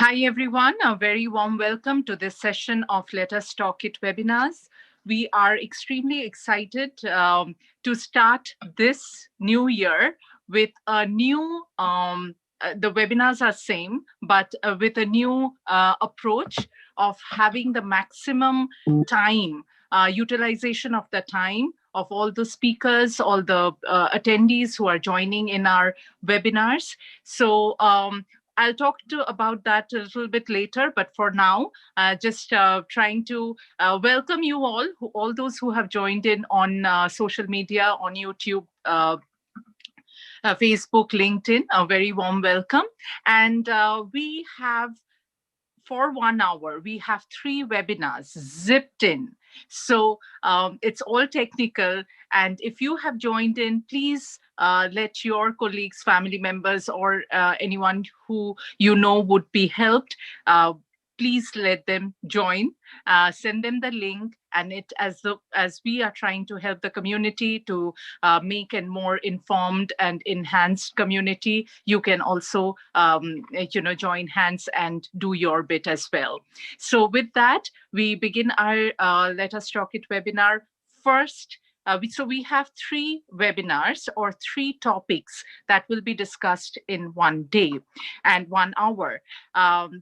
Hi, everyone. A very warm welcome to this session of Let Us Talk It webinars. We are extremely excited to start this new year with a new, the webinars are same, but with a new approach of having the maximum time, utilization of the time of all the speakers, all the attendees who are joining in our webinars. So I'll talk about that a little bit later, but for now, just trying to welcome you all those who have joined in on social media, on YouTube, Facebook, LinkedIn, a very warm welcome. And we have for 1 hour, we have 3 webinars zipped in. So it's all technical. And if you have joined in, please let your colleagues, family members, or anyone who you know would be helped, please let them join, send them the link. And it as we are trying to help the community to make a more informed and enhanced community, you can also join hands and do your bit as well. So with that, we begin our Let Us Talk It webinar. First, we have 3 webinars or 3 topics that will be discussed in one day and 1 hour.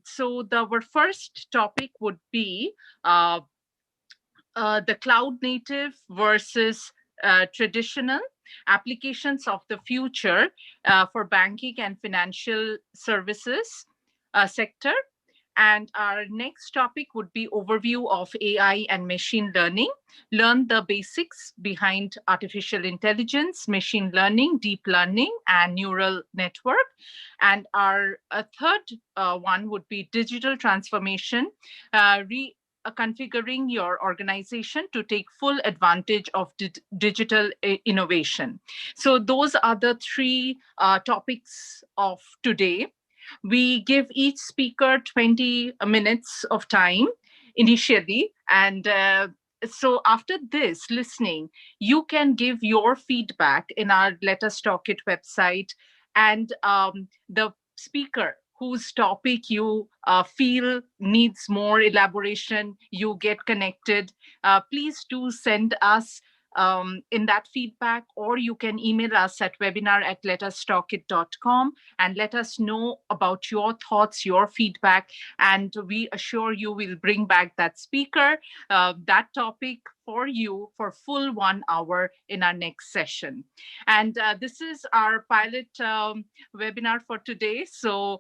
So our first topic would be the cloud native versus traditional applications of the future for banking and financial services sector. And our next topic would be overview of AI and machine learning. Learn the basics behind artificial intelligence, machine learning, deep learning, and neural network. And our third one would be digital transformation, configuring your organization to take full advantage of digital innovation. So those are the 3 topics of today. We give each speaker 20 minutes of time initially. And so after this listening, you can give your feedback in our Let Us Talk It website. And the speaker whose topic you feel needs more elaboration, you get connected, please do send us in that feedback, or you can email us at webinar@letustalkit.com and let us know about your thoughts, your feedback, and we assure you we'll bring back that speaker, that topic for you for full 1 hour in our next session. And this is our pilot webinar for today. So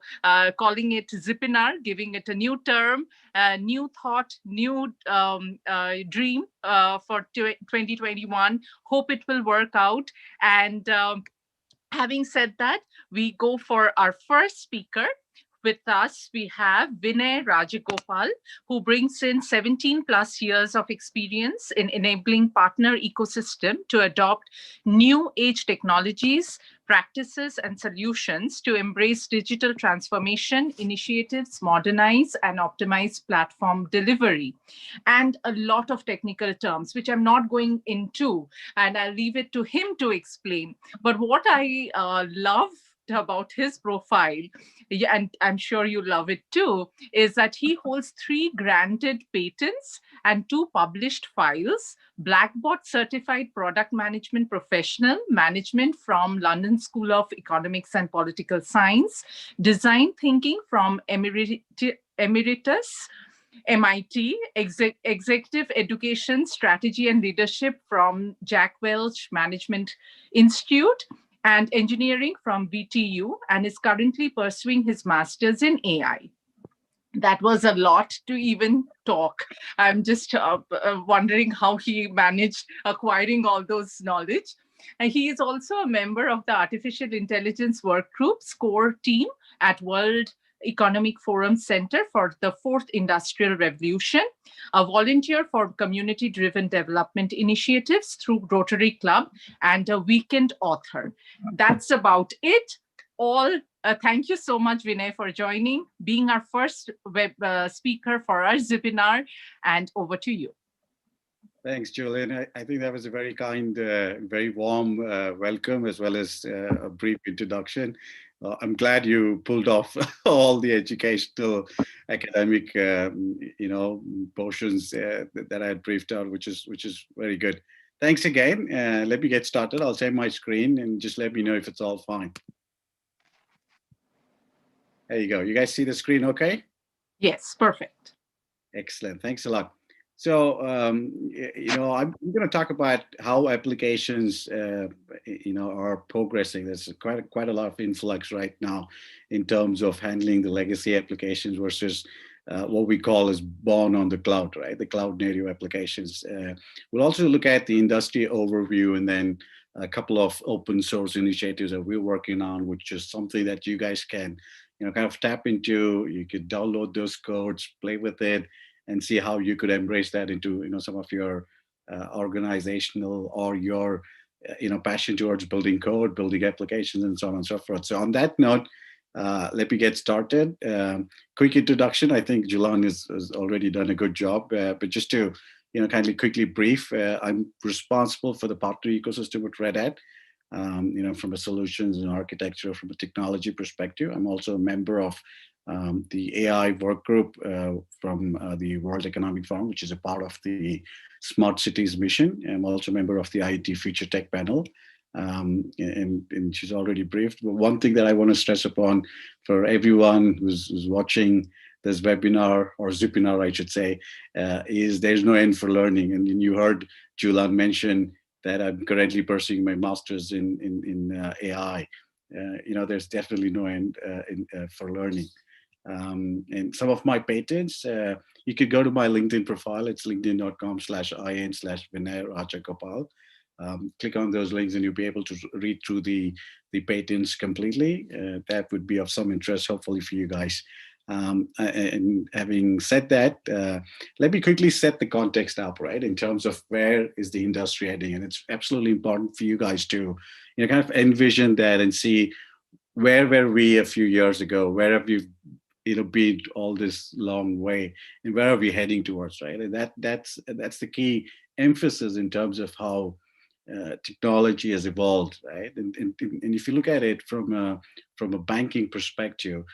calling it Zipinar, giving it a new term, new thought, new dream for 2021. Hope it will work out. And having said that, we go for our first speaker. With us, we have Vinay Rajagopal, who brings in 17 plus years of experience in enabling partner ecosystem to adopt new age technologies, practices, and solutions to embrace digital transformation initiatives, modernize and optimize platform delivery, and a lot of technical terms, which I'm not going into, and I'll leave it to him to explain. But what I love about his profile, yeah, and I'm sure you love it too, is that he holds 3 granted patents and 2 published files, Blackboard certified product management professional, management from London School of Economics and Political Science, design thinking from Emeritus MIT, Executive Education, Strategy and Leadership from Jack Welch Management Institute, and engineering from BTU, and is currently pursuing his master's in AI. That was a lot to even talk. I'm just wondering how he managed acquiring all those knowledge. And he is also a member of the Artificial Intelligence Workgroup's core team at World Economic Forum Center for the Fourth Industrial Revolution, a volunteer for community-driven development initiatives through Rotary Club, and a weekend author. That's about it. Thank you so much, Vinay, for joining, being our first speaker for our Zipinar, and over to you. Thanks, Julian. I think that was a very kind, very warm welcome, as well as a brief introduction. I'm glad you pulled off all the educational, academic, portions that I had briefed out, which is very good. Thanks again. Let me get started. I'll share my screen and just let me know if it's all fine. There you go. You guys see the screen okay? Yes, perfect. Excellent. Thanks a lot. So, I'm going to talk about how applications, are progressing. There's quite a lot of influx right now in terms of handling the legacy applications versus what we call as born on the cloud, right? The cloud native applications. We'll also look at the industry overview and then a couple of open source initiatives that we're working on, which is something that you guys can, kind of tap into. You could download those codes, play with it, and see how you could embrace that into some of your organizational or your passion towards building code, building applications, and so on and so forth. So on that note, let me get started. Quick introduction. I think Julan has already done a good job, but just to kindly quickly brief, I'm responsible for the partner ecosystem with Red Hat. From a solutions and architecture, from a technology perspective. I'm also a member of the AI work group from the World Economic Forum, which is a part of the Smart Cities mission. I'm also a member of the IT Future Tech panel. And she's already briefed. But one thing that I want to stress upon for everyone who's watching this webinar or Zupinar, I should say, is there's no end for learning. And you heard Julan mention that I'm currently pursuing my master's in AI. There's definitely no end for learning. And some of my patents, you could go to my LinkedIn profile. It's linkedin.com/in/Vinay Rajagopal. Click on those links and you'll be able to read through the patents completely. That would be of some interest, hopefully, for you guys. And having said that, let me quickly set the context up, right, in terms of where is the industry heading. And it's absolutely important for you guys to, kind of envision that and see where were we a few years ago, where have we been all this long way, and where are we heading towards, right? And that's the key emphasis in terms of how technology has evolved, right? And if you look at it from a banking perspective,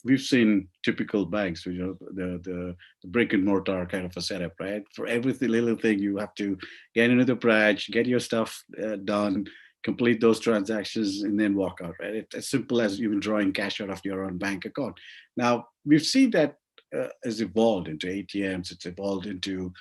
we've seen typical banks, the brick and mortar kind of a setup, right? For every little thing, you have to get into the branch, get your stuff done, complete those transactions, and then walk out, right? It's as simple as even drawing cash out of your own bank account. Now, we've seen that has evolved into ATMs, it's evolved into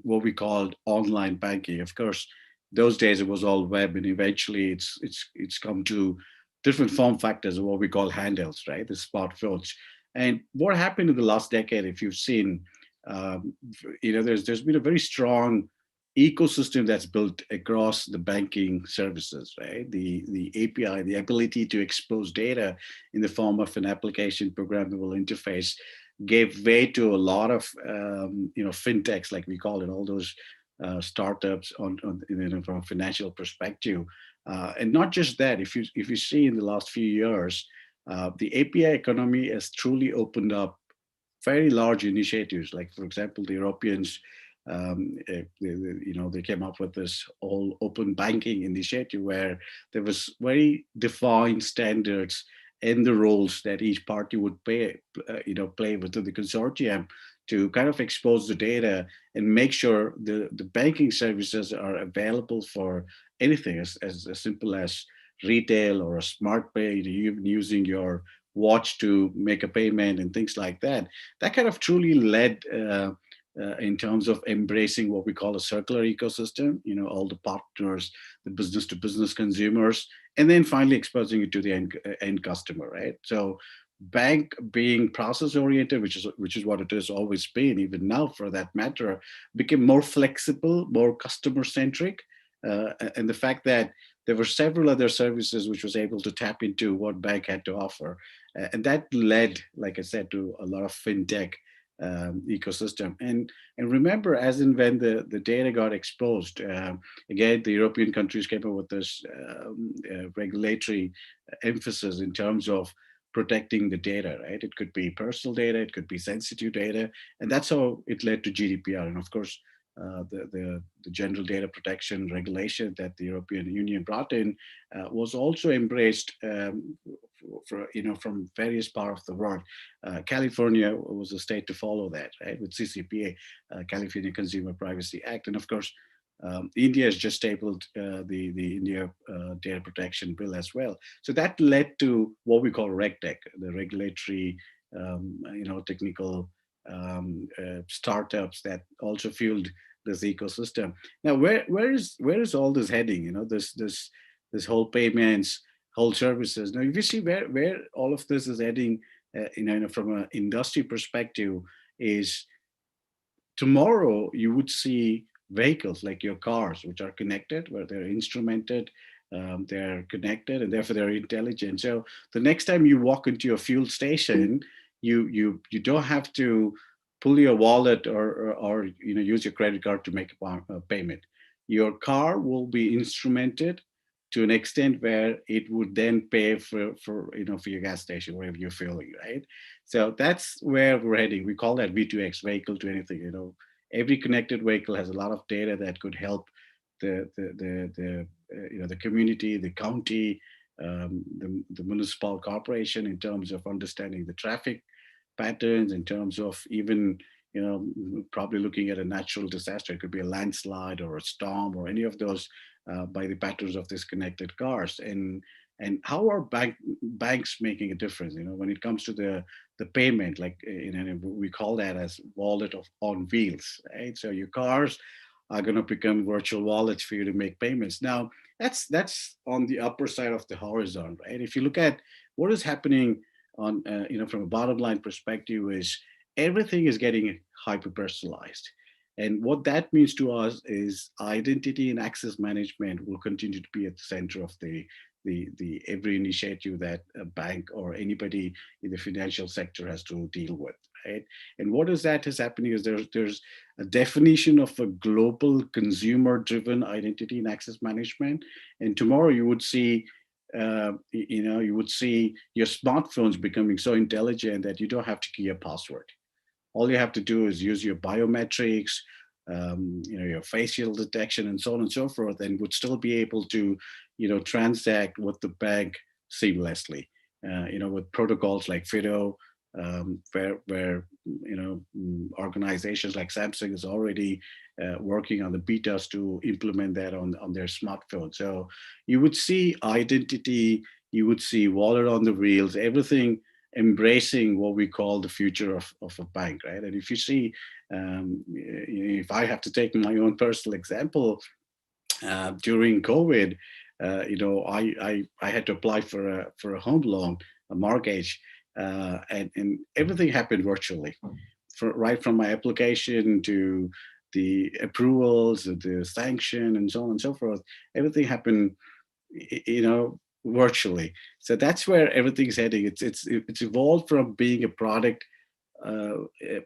what we called online banking. Of course, those days it was all web, and eventually it's come to different form factors of what we call handhelds, right? The smartphones. And what happened in the last decade, if you've seen, there's been a very strong ecosystem that's built across the banking services, right? The API, the ability to expose data in the form of an application programmable interface gave way to a lot of fintechs, like we call it, all those startups from a financial perspective. And not just that, if you see in the last few years, the API economy has truly opened up very large initiatives. Like, for example, the Europeans, they came up with this whole open banking initiative where there was very defined standards and the roles that each party would play within the consortium to kind of expose the data and make sure the banking services are available for anything as simple as retail or a smart pay, even using your watch to make a payment and things like that. That kind of truly led in terms of embracing what we call a circular ecosystem, all the partners, the business to business consumers, and then finally exposing it to the end customer, right? So bank being process oriented, which is what it has always been, even now for that matter, became more flexible, more customer centric, and the fact that there were several other services which was able to tap into what bank had to offer, and that led, like I said, to a lot of fintech ecosystem. And remember, as in when the data got exposed, again, the European countries came up with this regulatory emphasis in terms of protecting the data, right? It could be personal data, it could be sensitive data, and that's how it led to GDPR. And of course, the general data protection regulation that the European Union brought in was also embraced from various parts of the world. California was a state to follow that, right, with CCPA, California Consumer Privacy Act, and of course. India has just tabled the India Data Protection Bill as well. So that led to what we call RegTech, the regulatory, technical startups that also fueled this ecosystem. Now, where is all this heading? This whole payments, whole services. Now, if you see where all of this is heading, from an industry perspective, is tomorrow you would see vehicles like your cars, which are connected, where they're instrumented, they're connected, and therefore they're intelligent. So the next time you walk into a fuel station, you don't have to pull your wallet or use your credit card to make a payment. Your car will be instrumented to an extent where it would then pay for your gas station wherever you're filling, right? So that's where we're heading. We call that V2X, vehicle to anything. Every connected vehicle has a lot of data that could help the community, the county, the municipal corporation in terms of understanding the traffic patterns, in terms of even probably looking at a natural disaster. It could be a landslide or a storm or any of those, by the patterns of these connected cars. And how are banks making a difference? When it comes to the payment, like we call that as wallet on wheels, right? So your cars are going to become virtual wallets for you to make payments. Now, that's on the upper side of the horizon, right? If you look at what is happening on, from a bottom line perspective, is everything is getting hyper personalized. And what that means to us is identity and access management will continue to be at the center of the every initiative that a bank or anybody in the financial sector has to deal with, right? And what is that is happening is there's a definition of a global consumer-driven identity and access management. And tomorrow you would see you would see your smartphones becoming so intelligent that you don't have to key a password. All you have to do is use your biometrics, your facial detection, and so on and so forth, and would still be able to, transact with the bank seamlessly. With protocols like FIDO, where organizations like Samsung is already working on the betas to implement that on their smartphone. So you would see identity, you would see wallet on the wheels, everything embracing what we call the future of a bank, right? And if you see, if I have to take my own personal example, during COVID, I had to apply for a home loan, a mortgage, and everything happened virtually, right from my application to the approvals, the sanction, and so on and so forth. Everything happened, virtually. So that's where everything's heading. It's evolved from being a product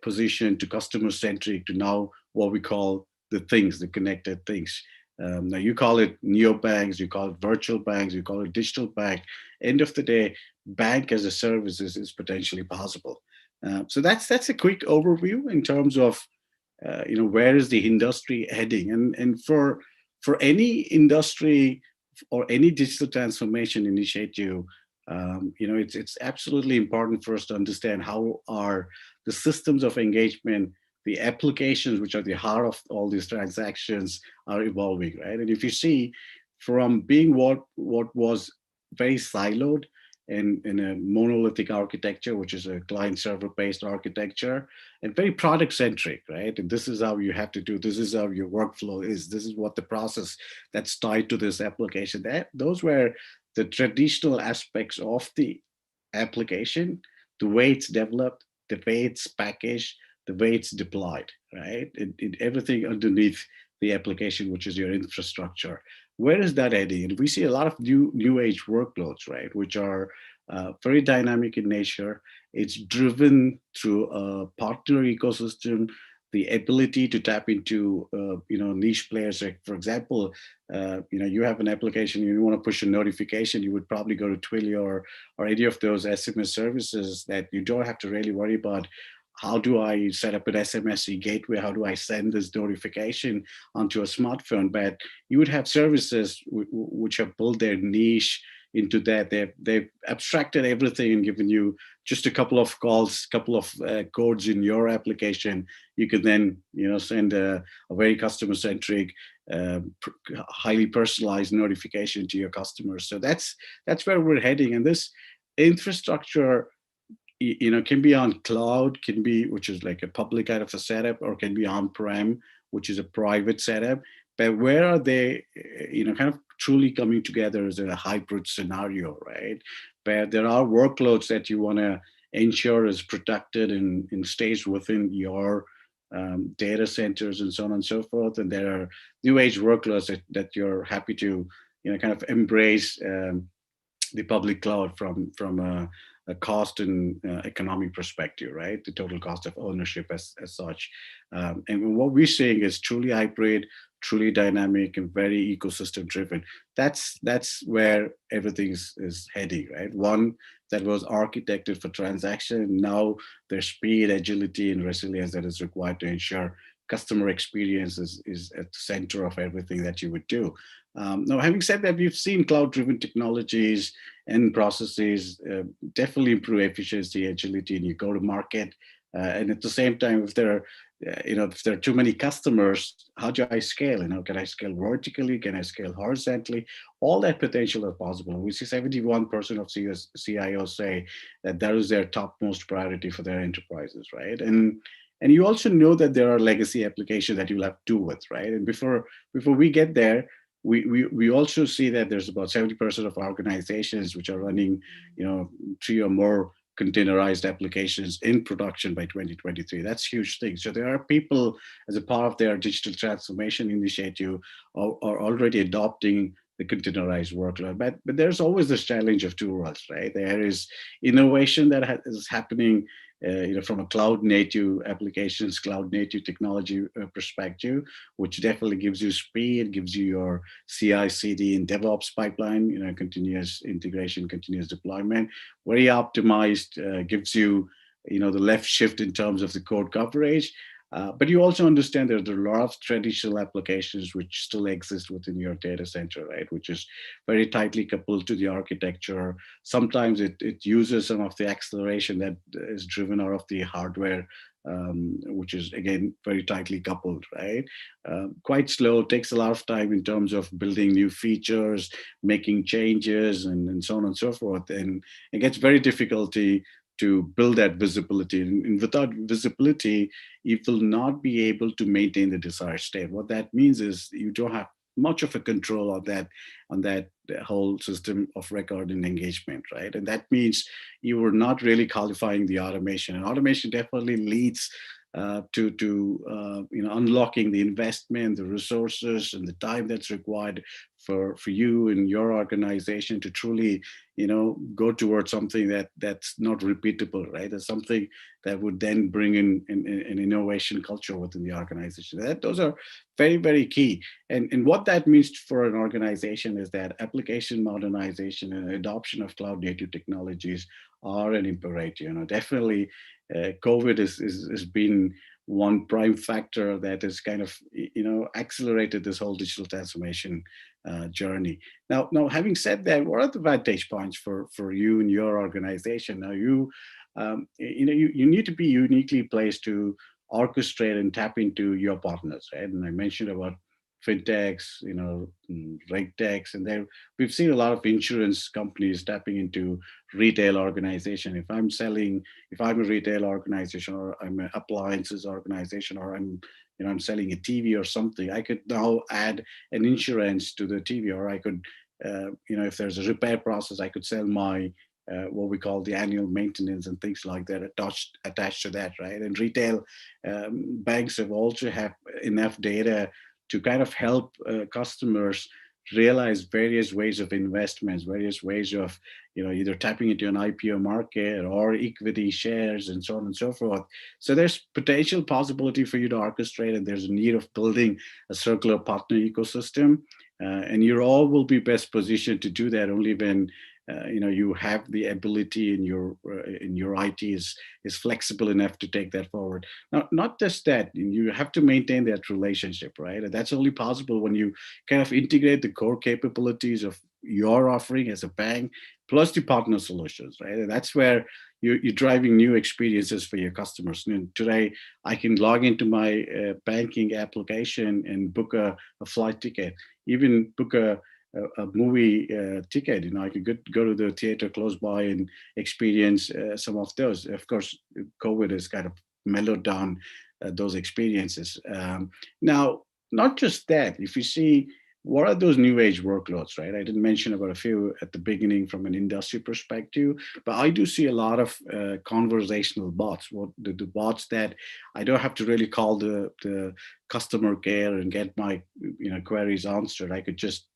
position to customer centric to now what we call the things, the connected things. Now you call it neobanks, you call it virtual banks, you call it digital bank. End of the day, bank as a service is potentially possible. So that's a quick overview in terms of where is the industry heading, and for any industry or any digital transformation initiative, it's absolutely important for us to understand how are the systems of engagement, the applications, which are the heart of all these transactions, are evolving, right? And if you see, from being what was very siloed and in a monolithic architecture, which is a client server based architecture, and very product centric, right? And this is how you have to do, this is how your workflow is, this is what the process that's tied to this application. Those were the traditional aspects of the application, the way it's developed, the way it's packaged, the way it's deployed, right? Everything underneath the application, which is your infrastructure. Where is that heading? And we see a lot of new age workloads, right, which are very dynamic in nature. It's driven through a partner ecosystem, the ability to tap into niche players. Like, for example, you have an application, you want to push a notification, you would probably go to Twilio or any of those SMS services that you don't have to really worry about how do I set up an SMSE gateway? How do I send this notification onto a smartphone? But you would have services which have built their niche into that. They've abstracted everything and given you just a couple of calls, couple of codes in your application. You could then, send a very customer centric, highly personalized notification to your customers. So that's where we're heading. And this infrastructure, can be on cloud, can be, which is like a public kind of a setup, or can be on prem, which is a private setup. But where are they, kind of truly coming together as a hybrid scenario, right? But there are workloads that you want to ensure is protected and stays within your data centers and so on and so forth. And there are new age workloads that you're happy to, kind of embrace the public cloud from a cost and economic perspective, right? The total cost of ownership as such. And what we're seeing is truly hybrid, truly dynamic, and very ecosystem driven. That's where everything is heading, right? One that was architected for transaction, now there's speed, agility, and resilience that is required to ensure customer experience is at the center of everything that you would do. Now, having said that, we've seen cloud-driven technologies and processes definitely improve efficiency, agility, and you go to market. And at the same time, if there are too many customers, how do I scale? Can I scale vertically? Can I scale horizontally? All that potential is possible. We see 71% of CIOs say that is their topmost priority for their enterprises, right? And you also know that there are legacy applications that you'll have to do with, right? And before we get there, we also see that there's about 70% of organizations which are running, 3 or more containerized applications in production by 2023. That's huge thing. So there are people, as a part of their digital transformation initiative, are already adopting the containerized workload. But there's always this challenge of two worlds, right? There is innovation that is happening, from a cloud native applications, cloud native technology perspective, which definitely gives you speed, gives you your CI/CD and DevOps pipeline, continuous integration, continuous deployment, very optimized, gives you, the left shift in terms of the code coverage. But you also understand there are a lot of traditional applications which still exist within your data center, right? Which is very tightly coupled to the architecture. Sometimes it uses some of the acceleration that is driven out of the hardware, which is again very tightly coupled, right? Quite slow, takes a lot of time in terms of building new features, making changes, and so on and so forth. And it gets very difficult to build that visibility. And without visibility, you will not be able to maintain the desired state. What that means is you don't have much of a control on that whole system of record and engagement, right? And that means you are not really qualifying the automation. And automation definitely leads to unlocking the investment, the resources, and the time that's required for you and your organization to truly go towards something that's not repeatable, right? That's something that would then bring in an innovation culture within the organization. Those are very, very key. And what that means for an organization is that application modernization and adoption of cloud native technologies are an imperative. Definitely, COVID has been one prime factor that has kind of accelerated this whole digital transformation journey. Now, having said that, what are the vantage points for you and your organization? Now, you need to be uniquely placed to orchestrate and tap into your partners, right? And I mentioned about fintechs, regtechs, and there we've seen a lot of insurance companies tapping into retail organization. If I'm a retail organization, or I'm an appliances organization, or I'm selling a TV or something, I could now add an insurance to the TV, or I could, if there's a repair process, I could sell my what we call the annual maintenance and things like that attached to that, right? And retail banks have also have enough data to kind of help customers realize various ways of investments, various ways of either tapping into an IPO market or equity shares and so on and so forth. So there's potential possibility for you to orchestrate, and there's a need of building a circular partner ecosystem. And you all will be best positioned to do that only when you have the ability in your IT is flexible enough to take that forward. Now, not just that, you have to maintain that relationship, right? And that's only possible when you kind of integrate the core capabilities of your offering as a bank plus the partner solutions, right? And that's where you're driving new experiences for your customers. And today, I can log into my banking application and book a flight ticket, even book a movie ticket. I could go to the theater close by and experience some of those. Of course, COVID has kind of mellowed down those experiences. Now, not just that, if you see what are those new age workloads, right? I didn't mention about a few at the beginning from an industry perspective, but I do see a lot of conversational bots. What the bots that I don't have to really call the customer care and get my queries answered. I could just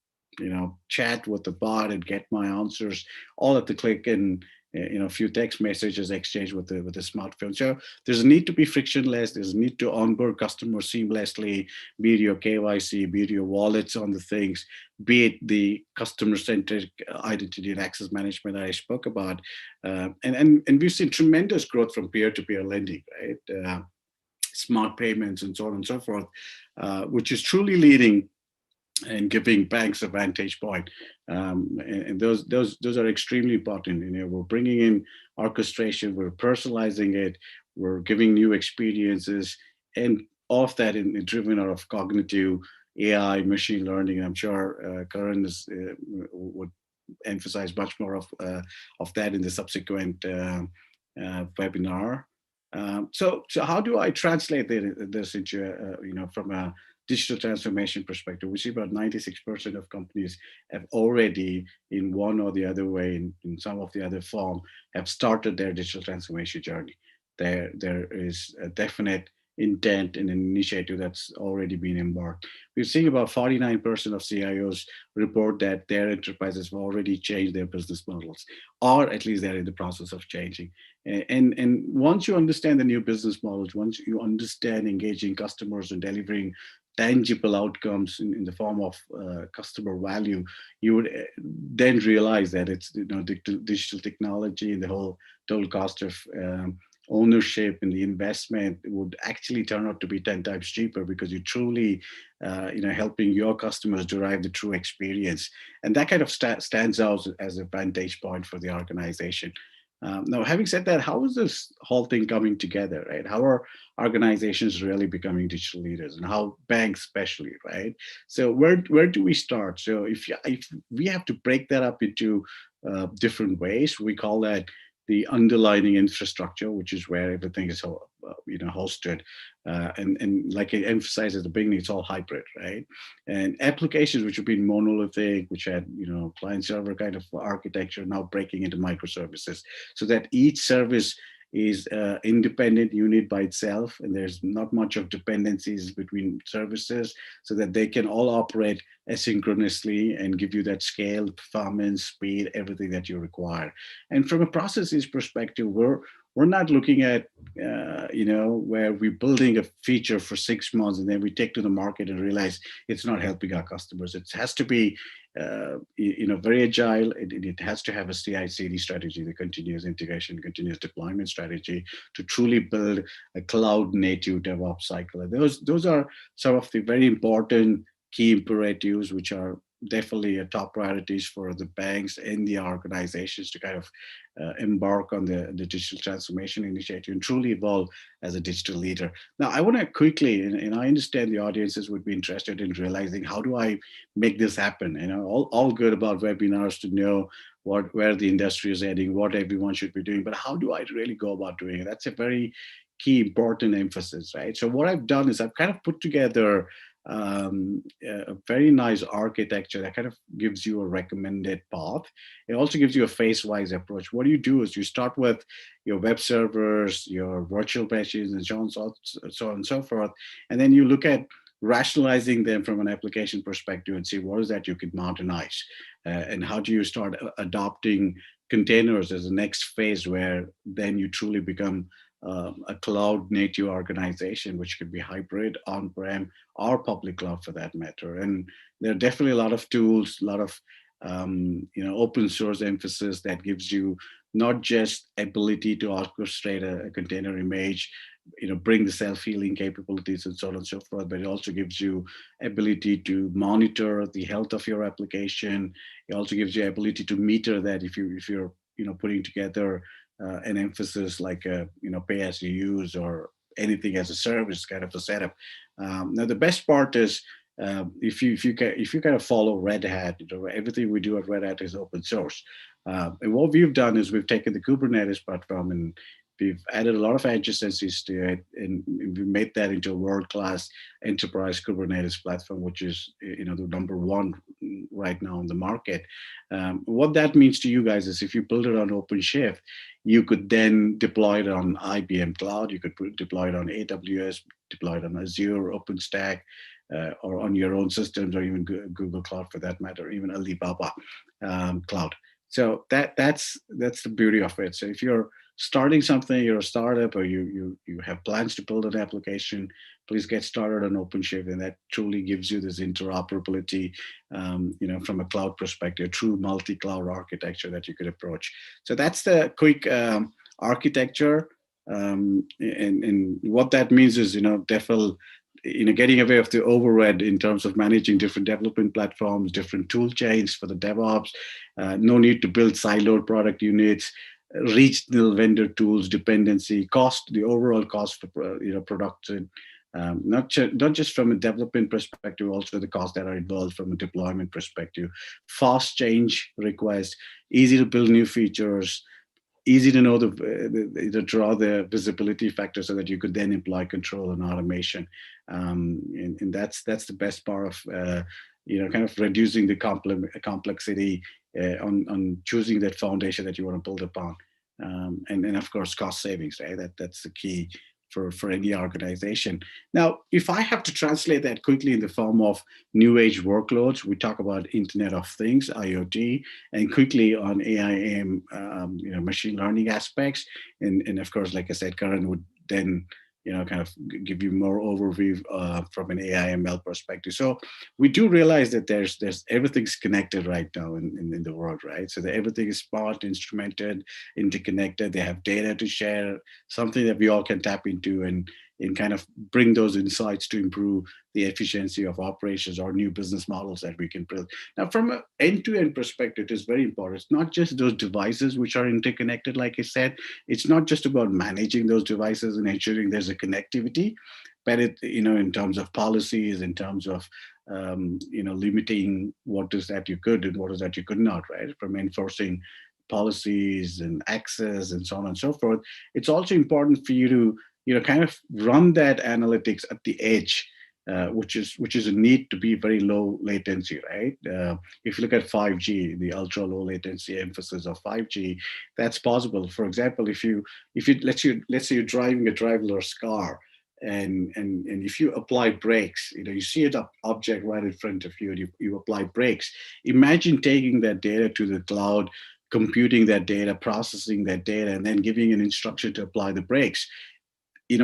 chat with the bot and get my answers all at the click, and a few text messages exchanged with the smartphone. So there's a need to be frictionless. There's a need to onboard customers seamlessly, be it your KYC, be it your wallets on the things, be it the customer centric identity and access management that I spoke about. And we've seen tremendous growth from peer to peer lending, right? Smart payments and so on and so forth, which is truly leading and giving banks a vantage point. And those are extremely important. We're bringing in orchestration, we're personalizing it, we're giving new experiences, and all of that driven out of cognitive AI, machine learning. I'm sure Karan would emphasize much more of that in the subsequent webinar. So how do I translate this into from a digital transformation perspective? We see about 96% of companies have already, in one or the other way, in some of the other form, have started their digital transformation journey. There is a definite intent and an initiative that's already been embarked. We're seeing about 49% of CIOs report that their enterprises have already changed their business models, or at least they're in the process of changing. And once you understand the new business models, once you understand engaging customers and delivering tangible outcomes in the form of customer value, you would then realize that it's digital technology and the whole total cost of ownership and the investment would actually turn out to be 10 times cheaper, because you're truly helping your customers derive the true experience. And that kind of stands out as a vantage point for the organization. Now, having said that, how is this whole thing coming together, right? How are organizations really becoming digital leaders, and how banks especially, right? So where do we start? So if we have to break that up into different ways, we call that the underlying infrastructure, which is where everything is hosted, and like I emphasized at the beginning, it's all hybrid, right? And applications which have been monolithic, which had client server kind of architecture, now breaking into microservices, so that each service is independent unit by itself, and there's not much of dependencies between services, so that they can all operate asynchronously and give you that scale, performance, speed, everything that you require. And from a processes perspective, we're not looking at where we're building a feature for 6 months and then we take to the market and realize it's not helping our customers. It has to be very agile. It has to have a CI/CD strategy, the continuous integration, continuous deployment strategy, to truly build a cloud native DevOps cycle. And those are some of the very important key imperatives, which are definitely a top priorities for the banks and the organizations to kind of embark on the digital transformation initiative and truly evolve as a digital leader. Now, I want to quickly, and I understand the audiences would be interested in realizing, how do I make this happen? All good about webinars to know where the industry is heading, what everyone should be doing, but how do I really go about doing it? That's a very key important emphasis, right? So what I've done is I've kind of put together a very nice architecture that kind of gives you a recommended path. It also gives you a phase-wise approach. What you do is you start with your web servers, your virtual machines, and so on and so forth, and then you look at rationalizing them from an application perspective and see what is that you could modernize, and how do you start adopting containers as the next phase, where then you truly become a cloud native organization, which could be hybrid, on-prem, or public cloud for that matter. And there are definitely a lot of tools, a lot of open source emphasis that gives you not just ability to orchestrate a container image, bring the self-healing capabilities and so on and so forth, but it also gives you ability to monitor the health of your application. It also gives you ability to meter that if you're putting together an emphasis like a pay as you use or anything as a service kind of a setup. Now the best part is if you kind of follow Red Hat, everything we do at Red Hat is open source. And what we've done is we've taken the Kubernetes platform and we've added a lot of adjacencies to it, and we made that into a world-class enterprise Kubernetes platform, which is the number one right now in the market. What that means to you guys is if you build it on OpenShift, you could then deploy it on IBM Cloud, you could deploy it on AWS, deploy it on Azure, OpenStack, or on your own systems, or even Google Cloud for that matter, even Alibaba Cloud. So that's the beauty of it. So if you're starting something, you're a startup, or you have plans to build an application, please get started on OpenShift, and that truly gives you this interoperability, from a cloud perspective, true multi-cloud architecture that you could approach. So that's the quick architecture, and what that means is, definitely, getting away of the overhead in terms of managing different development platforms, different tool chains for the DevOps. No need to build siloed product units, regional vendor tools, dependency, cost, the overall cost for production. Not just from a development perspective, also the costs that are involved from a deployment perspective. Fast change requests, easy to build new features, easy to know to draw the visibility factor so that you could then apply control and automation. And that's the best part of kind of reducing the complexity on choosing that foundation that you want to build upon. And then of course cost savings, right? That's the key for any organization. Now, if I have to translate that quickly in the form of new age workloads, we talk about Internet of Things, IoT, and quickly on AIM, machine learning aspects. And of course, like I said, Karan would then kind of give you more overview from an AI/ML perspective. So we do realize that there's everything's connected right now in the world, right? So that everything is smart, instrumented, interconnected. They have data to share, something that we all can tap into and kind of bring those insights to improve the efficiency of operations or new business models that we can build. Now, from an end-to-end perspective, it is very important. It's not just those devices which are interconnected, like I said. It's not just about managing those devices and ensuring there's a connectivity, but in terms of policies, in terms of limiting what is that you could and what is that you could not, right? From enforcing policies and access and so on and so forth. It's also important for you to kind of run that analytics at the edge, which is a need to be very low latency, right? If you look at 5G, the ultra low latency emphasis of 5G, that's possible. For example, if you let's say you're driving a driverless car, and if you apply brakes, you see an object right in front of you, and you apply brakes. Imagine taking that data to the cloud, computing that data, processing that data, and then giving an instruction to apply the brakes.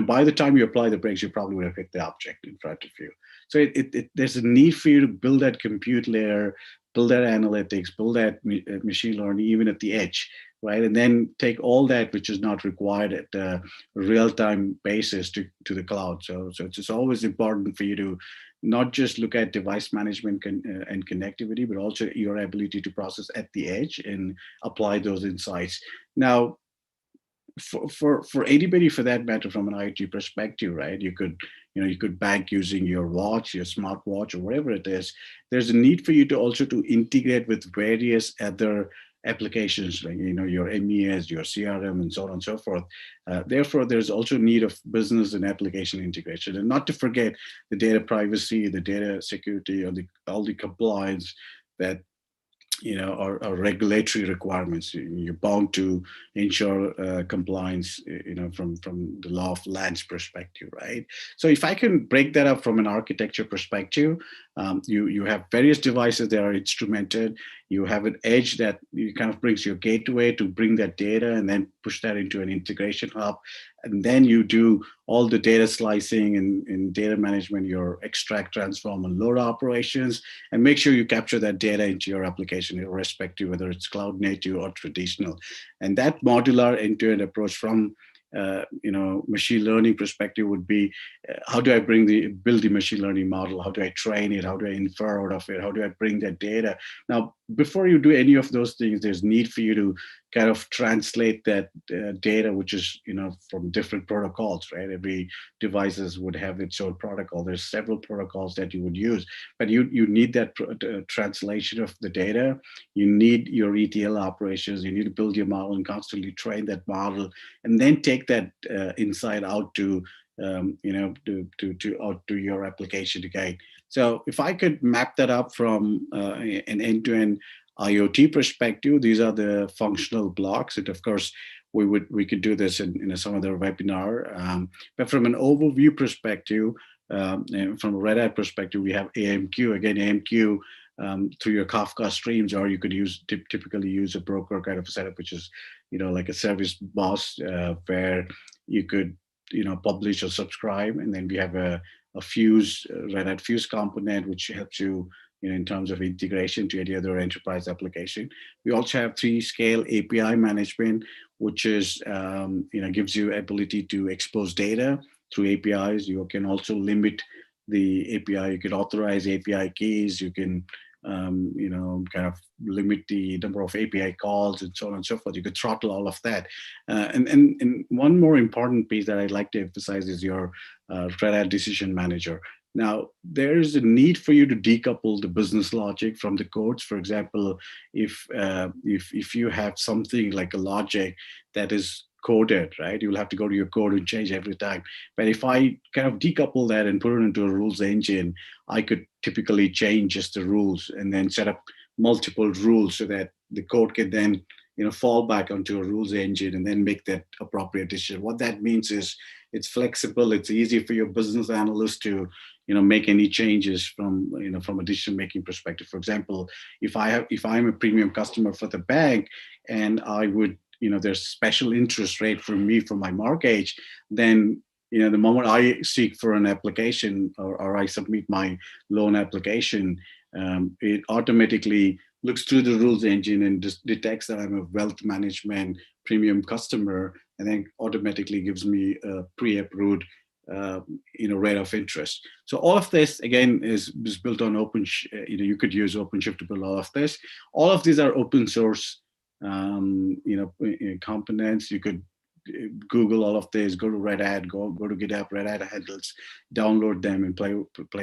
By the time you apply the brakes, you probably would have hit the object in front of you. So there's a need for you to build that compute layer, build that analytics, build that machine learning, even at the edge, right? And then take all that which is not required at a real-time basis to the cloud. So it's always important for you to not just look at device management and connectivity, but also your ability to process at the edge and apply those insights. Now, for anybody for that matter, from an IoT perspective, right? You could bank using your watch, your smartwatch, or whatever it is. There's a need for you to also to integrate with various other applications, like your MES, your CRM, and so on and so forth. Therefore, there's also need of business and application integration, and not to forget the data privacy, the data security, or all the compliance that are regulatory requirements. You're bound to ensure compliance, from the law of lands perspective, right? So if I can break that up from an architecture perspective, you have various devices that are instrumented. You have an edge that you kind of brings your gateway to bring that data and then push that into an integration hub. And then you do all the data slicing and data management, your extract, transform, and load operations, and make sure you capture that data into your application, irrespective whether it's cloud native or traditional. And that modular end-to-end approach from machine learning perspective would be how do I build the machine learning model? How do I train it? How do I infer out of it? How do I bring that data? Now, before you do any of those things, there's need for you to kind of translate that data, which is from different protocols, right? Every devices would have its own protocol. There's several protocols that you would use, but you need that translation of the data. You need your ETL operations. You need to build your model and constantly train that model, and then take that insight out to out to your application again. So if I could map that up from an end-to-end IoT perspective, these are the functional blocks. And of course, we could do this in some other webinar. But from an overview perspective, and from a Red Hat perspective, we have AMQ. Again, AMQ through your Kafka streams, or you could typically use a broker kind of a setup, which is like a service bus where you could publish or subscribe, and then we have a Fuse Red Hat Fuse component, which helps you in terms of integration to any other enterprise application. We also have 3-scale API management, which is gives you ability to expose data through APIs. You can also limit the API. You can authorize API keys. You can kind of limit the number of API calls and so on and so forth. You could throttle all of that. And one more important piece that I'd like to emphasize is your Red Hat Decision Manager. Now, there is a need for you to decouple the business logic from the codes. For example, if you have something like a logic that is coded, right, you'll have to go to your code and change every time. But if I kind of decouple that and put it into a rules engine, I could typically change just the rules and then set up multiple rules so that the code can then fall back onto a rules engine and then make that appropriate decision. What that means is it's flexible. It's easy for your business analyst to make any changes from a decision making perspective. For example, if I'm a premium customer for the bank and I would there's special interest rate for me for my mortgage, then the moment I seek for an application or I submit my loan application, it automatically looks through the rules engine and just detects that I'm a wealth management premium customer, and then automatically gives me a pre-approved rate of interest. So all of this again is built on you could use OpenShift to build all of this. All of these are open source components. You could Google all of this, go to Red Hat, go to GitHub, Red Hat handles, download them and play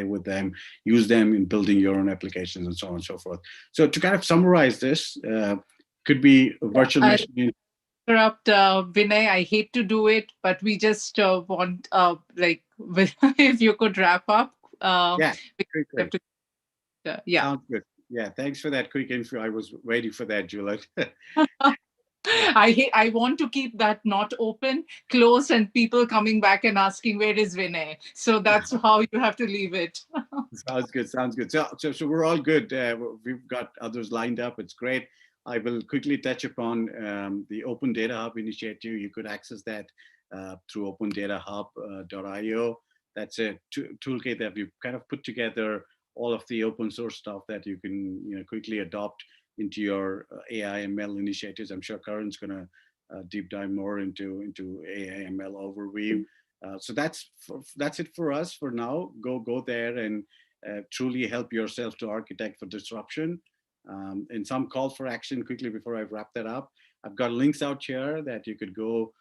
with them, use them in building your own applications and so on and so forth. So to kind of summarize this, could be a virtual machine. Interrupt, Vinay. I hate to do it, but we just want if you could wrap up. Yeah, yeah. Sounds good. Yeah, thanks for that quick info. I was waiting for that, Juliet. I want to keep that not open, closed, and people coming back and asking where is Vinay. So that's how you have to leave it. Sounds good. Sounds good. So we're all good. We've got others lined up. It's great. I will quickly touch upon the Open Data Hub initiative. You could access that through opendatahub.io. That's a toolkit that we've kind of put together all of the open source stuff that you can quickly adopt into your AI ML initiatives. I'm sure Karan's going to deep dive more into AI ML overview. So that's it for us for now. Go there and truly help yourself to architect for disruption. And some call for action quickly before I wrap that up. I've got links out here that you could go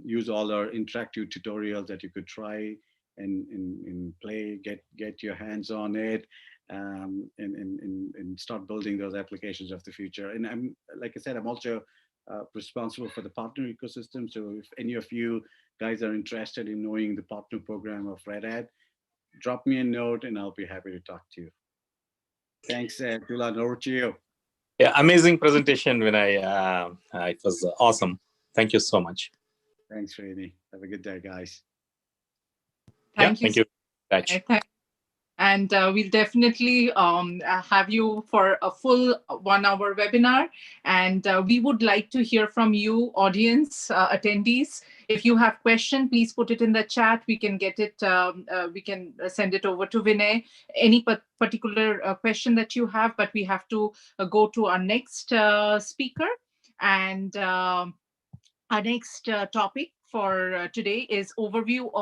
use all our interactive tutorials that you could try and play, get your hands on it, and start building those applications of the future. And I'm, like I said, I'm also responsible for the partner ecosystem. So if any of you guys are interested in knowing the partner program of Red Hat, drop me a note and I'll be happy to talk to you. Thanks, Dulan. Over to you. Yeah, amazing presentation, Vinay. It was awesome. Thank you so much. Thanks, Rainey. Have a good day, guys. Thank you. Thank you. And we'll definitely have you for a full 1 hour webinar. And we would like to hear from you, audience, attendees. If you have question, please put it in the chat. We can get it, we can send it over to Vinay. Any particular question that you have, but we have to go to our next speaker. And our next topic for today is overview of